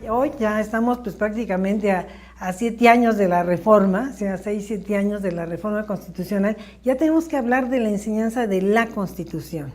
Hoy ya estamos pues prácticamente a 7 años de la reforma, o sea, 6, 7 años de la reforma constitucional. Ya tenemos que hablar de la enseñanza de la Constitución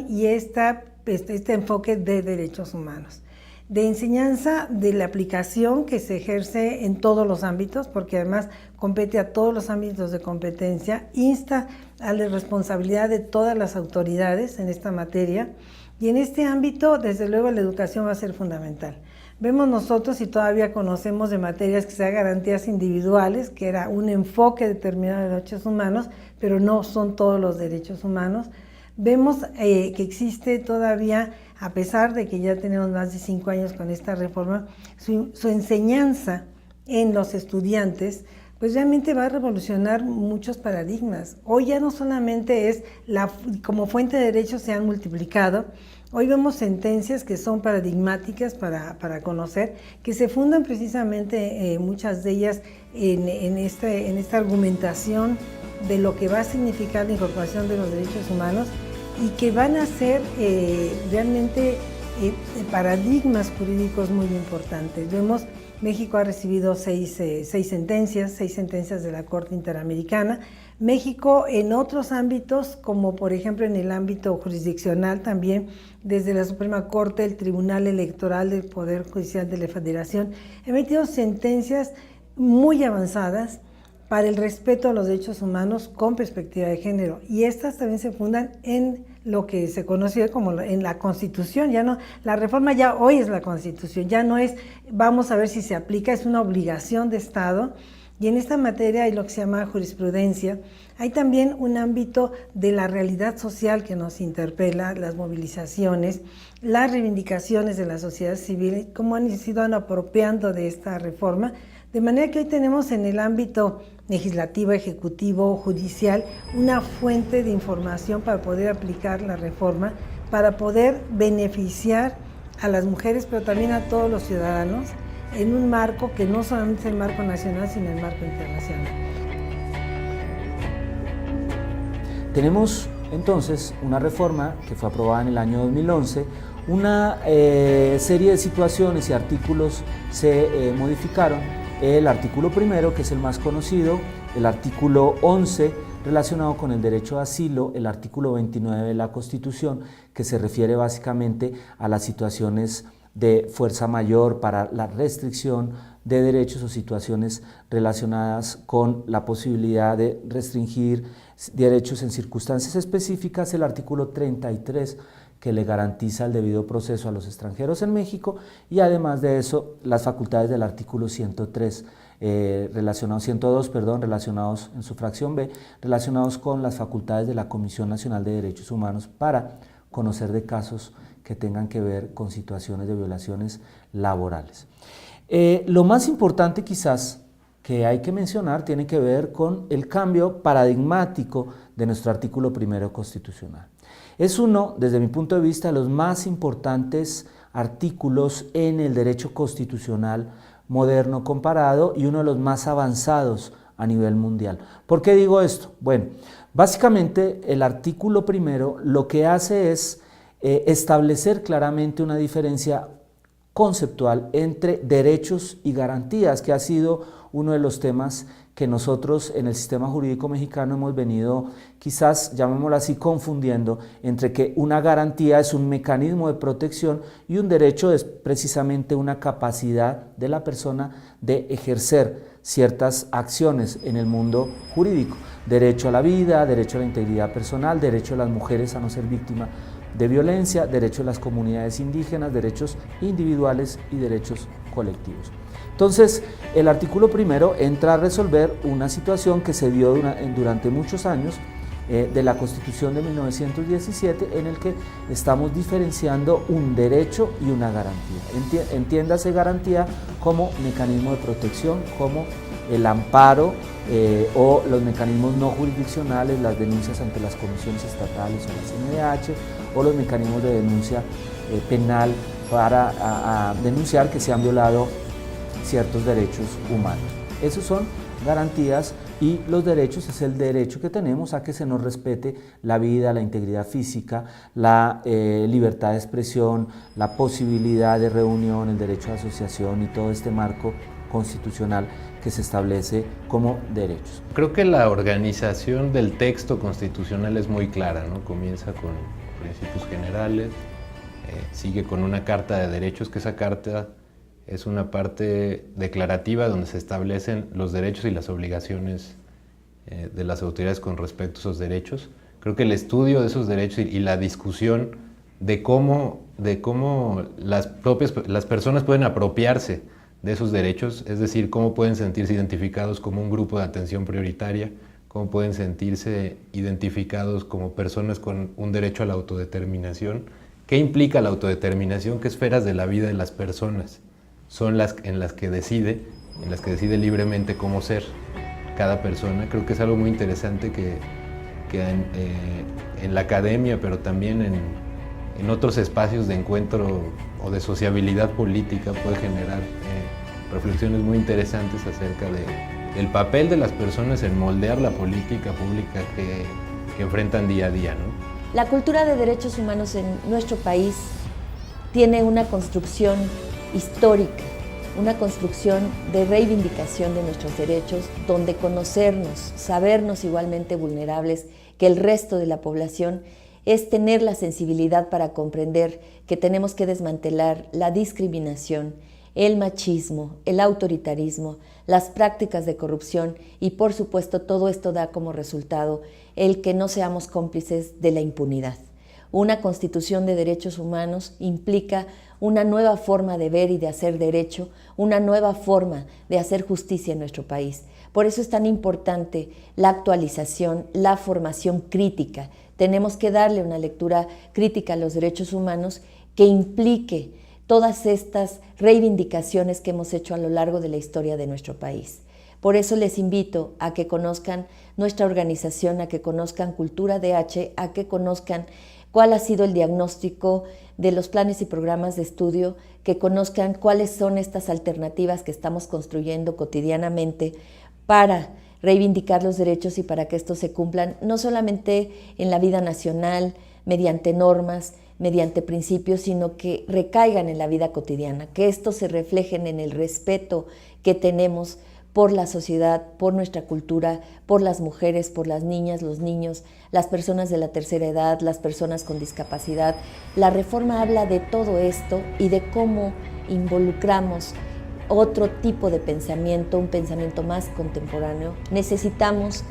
y este enfoque de derechos humanos, de enseñanza de la aplicación que se ejerce en todos los ámbitos, porque además compete a todos los ámbitos de competencia, insta a la responsabilidad de todas las autoridades en esta materia, y en este ámbito, desde luego, la educación va a ser fundamental. Vemos nosotros, y todavía conocemos de materias que sean garantías individuales, que era un enfoque determinado de derechos humanos, pero no son todos los derechos humanos. Vemos que existe todavía, a pesar de que ya tenemos más de 5 años con esta reforma, su enseñanza en los estudiantes, pues realmente va a revolucionar muchos paradigmas. Hoy ya no solamente es, como fuente de derechos se han multiplicado, hoy vemos sentencias que son paradigmáticas para conocer, que se fundan precisamente muchas de ellas en esta argumentación de lo que va a significar la incorporación de los derechos humanos y que van a ser realmente paradigmas jurídicos muy importantes. Vemos, México ha recibido 6 sentencias de la Corte Interamericana. México en otros ámbitos, como por ejemplo en el ámbito jurisdiccional también, desde la Suprema Corte, el Tribunal Electoral del Poder Judicial de la Federación, ha emitido sentencias muy avanzadas para el respeto a los derechos humanos con perspectiva de género, y estas también se fundan en lo que se conoce como en la Constitución. Ya no, la reforma ya hoy es la Constitución, ya no es vamos a ver si se aplica, es una obligación de Estado, y en esta materia hay lo que se llama jurisprudencia. Hay también un ámbito de la realidad social que nos interpela, las movilizaciones, las reivindicaciones de la sociedad civil, cómo han ido apropiando de esta reforma, de manera que hoy tenemos en el ámbito legislativo, ejecutivo, judicial, una fuente de información para poder aplicar la reforma, para poder beneficiar a las mujeres, pero también a todos los ciudadanos, en un marco que no solamente es el marco nacional, sino el marco internacional. Tenemos entonces una reforma que fue aprobada en el año 2011, una serie de situaciones y artículos se modificaron. El artículo primero, que es el más conocido, el artículo 11, relacionado con el derecho de asilo, el artículo 29 de la Constitución, que se refiere básicamente a las situaciones de fuerza mayor para la restricción de derechos o situaciones relacionadas con la posibilidad de restringir derechos en circunstancias específicas, el artículo 33, que le garantiza el debido proceso a los extranjeros en México, y además de eso las facultades del artículo 102, relacionados en su fracción B, relacionados con las facultades de la Comisión Nacional de Derechos Humanos para conocer de casos que tengan que ver con situaciones de violaciones laborales. Lo más importante quizás que hay que mencionar tiene que ver con el cambio paradigmático de nuestro artículo primero constitucional. Es uno, desde mi punto de vista, de los más importantes artículos en el derecho constitucional moderno comparado y uno de los más avanzados a nivel mundial. ¿Por qué digo esto? Bueno, básicamente el artículo primero lo que hace es establecer claramente una diferencia conceptual entre derechos y garantías, que ha sido uno de los temas que nosotros en el sistema jurídico mexicano hemos venido, quizás llamémoslo así, confundiendo entre que una garantía es un mecanismo de protección y un derecho es precisamente una capacidad de la persona de ejercer ciertas acciones en el mundo jurídico. Derecho a la vida, derecho a la integridad personal, derecho a las mujeres a no ser víctimas de violencia, derecho a las comunidades indígenas, derechos individuales y derechos colectivos. Entonces, el artículo primero entra a resolver una situación que se dio durante muchos años de la Constitución de 1917, en el que estamos diferenciando un derecho y una garantía. Entiéndase garantía como mecanismo de protección, como el amparo o los mecanismos no jurisdiccionales, las denuncias ante las comisiones estatales o la CNDH, o los mecanismos de denuncia penal para denunciar que se han violado ciertos derechos humanos. Esos son garantías Y los derechos es el derecho que tenemos a que se nos respete la vida, la integridad física, la libertad de expresión, la posibilidad de reunión, el derecho de asociación y todo este marco constitucional que se establece como derechos. Creo que la organización del texto constitucional es muy clara, ¿no? Comienza con principios generales, sigue con una carta de derechos, que esa carta es una parte declarativa donde se establecen los derechos y las obligaciones de las autoridades con respecto a esos derechos. Creo que el estudio de esos derechos y la discusión de cómo las personas pueden apropiarse de esos derechos, es decir, cómo pueden sentirse identificados como un grupo de atención prioritaria, cómo pueden sentirse identificados como personas con un derecho a la autodeterminación. ¿Qué implica la autodeterminación? ¿Qué esferas de la vida de las personas son las que decide libremente cómo ser cada persona? Creo que es algo muy interesante que en la academia, pero también en otros espacios de encuentro o de sociabilidad política puede generar reflexiones muy interesantes acerca del papel de las personas en moldear la política pública que enfrentan día a día, ¿no? La cultura de derechos humanos en nuestro país tiene una construcción histórica, una construcción de reivindicación de nuestros derechos, donde conocernos, sabernos igualmente vulnerables que el resto de la población, es tener la sensibilidad para comprender que tenemos que desmantelar la discriminación, el machismo, el autoritarismo, las prácticas de corrupción y, por supuesto, todo esto da como resultado el que no seamos cómplices de la impunidad. Una constitución de derechos humanos implica una nueva forma de ver y de hacer derecho, una nueva forma de hacer justicia en nuestro país. Por eso es tan importante la actualización, la formación crítica. Tenemos que darle una lectura crítica a los derechos humanos que implique todas estas reivindicaciones que hemos hecho a lo largo de la historia de nuestro país. Por eso les invito a que conozcan nuestra organización, a que conozcan Cultura DH, a que conozcan cuál ha sido el diagnóstico de los planes y programas de estudio, que conozcan cuáles son estas alternativas que estamos construyendo cotidianamente para reivindicar los derechos y para que estos se cumplan no solamente en la vida nacional, mediante normas, mediante principios, sino que recaigan en la vida cotidiana, que estos se reflejen en el respeto que tenemos por la sociedad, por nuestra cultura, por las mujeres, por las niñas, los niños, las personas de la tercera edad, las personas con discapacidad. La reforma habla de todo esto y de cómo involucramos otro tipo de pensamiento, un pensamiento más contemporáneo. Necesitamos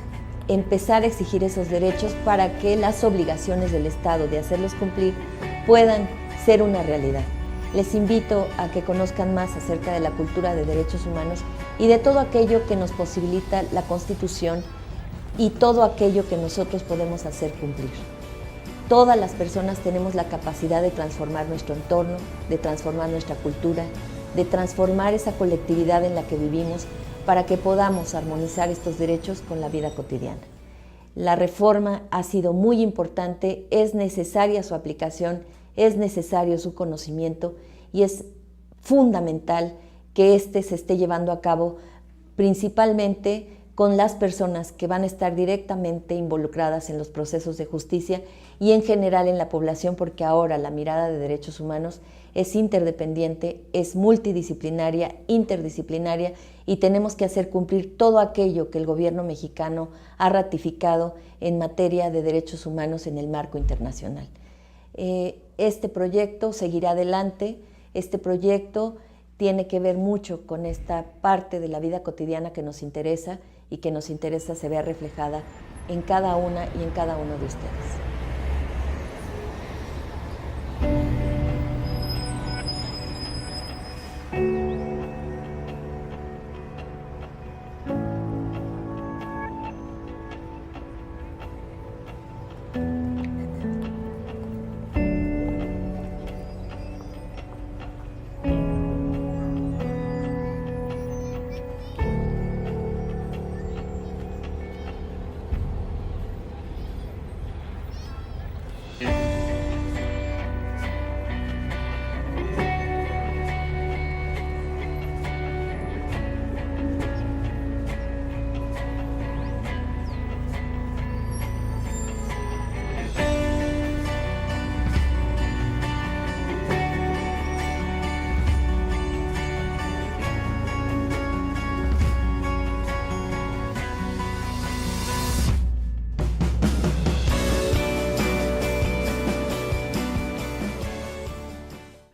empezar a exigir esos derechos para que las obligaciones del Estado de hacerlos cumplir puedan ser una realidad. Les invito a que conozcan más acerca de la cultura de derechos humanos y de todo aquello que nos posibilita la Constitución y todo aquello que nosotros podemos hacer cumplir. Todas las personas tenemos la capacidad de transformar nuestro entorno, de transformar nuestra cultura, de transformar esa colectividad en la que vivimos para que podamos armonizar estos derechos con la vida cotidiana. La reforma ha sido muy importante, es necesaria su aplicación, es necesario su conocimiento y es fundamental que se esté llevando a cabo principalmente con las personas que van a estar directamente involucradas en los procesos de justicia y en general en la población, porque ahora la mirada de derechos humanos es interdependiente, es multidisciplinaria, interdisciplinaria y tenemos que hacer cumplir todo aquello que el gobierno mexicano ha ratificado en materia de derechos humanos en el marco internacional. Este proyecto seguirá adelante, este proyecto tiene que ver mucho con esta parte de la vida cotidiana que nos interesa y que nos interesa se vea reflejada en cada una y en cada uno de ustedes.